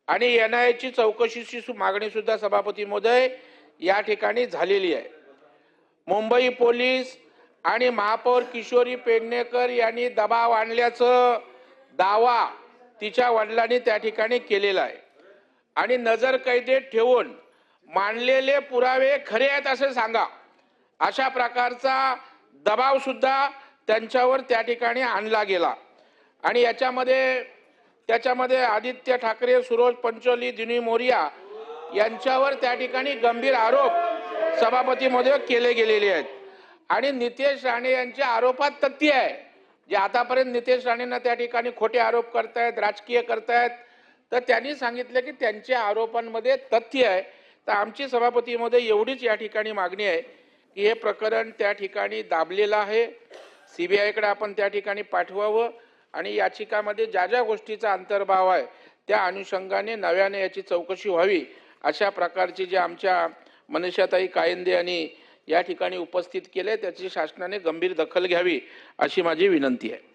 आणि NIAची चौकशीची मागणी सुद्धा सभापती महोदय या ठिकाणी झालेली आहे। मुंबई पोलीस आणि महापौर किशोरी पेडणेकर यांनी दबाव आणल्याचं दावा तिच्या वडिलांनी त्या ठिकाणी केलेला आहे आणि नजर कैदेत ठेवून मांडलेले पुरावे खरे आहेत असे सांगा, अशा प्रकारचा दबाव सुद्धा त्यांच्यावर त्या ठिकाणी आणला गेला। आणि त्याच्यामध्ये आदित्य ठाकरे, सूरज पंचोली, दिनी मोरिया यांच्यावर त्या ठिकाणी गंभीर आरोप सभापती महोदय केले गेलेले आहेत आणि नितेश राणे यांच्या आरोपात तथ्य आहे। जे आतापर्यंत नितेश राणेंना त्या ठिकाणी खोटे आरोप करतायत, राजकीय करतायत, तर त्यांनी सांगितलं की त्यांच्या आरोपांमध्ये तथ्य आहे। तर आमची सभापती महोदय एवढीच या ठिकाणी मागणी आहे की हे प्रकरण त्या ठिकाणी दाबलेलं आहे, CBIकडे आपण त्या ठिकाणी पाठवावं आणि याचिकामध्ये ज्या ज्या गोष्टीचा अंतर्भाव आहे त्या अनुषंगाने नव्याने याची चौकशी व्हावी, अशा प्रकारचे जे आमच्या मनीषाताई कायंदे यांनी या ठिकाणी उपस्थित केले त्याची शासनाने गंभीर दखल घ्यावी अशी माझी विनंती आहे।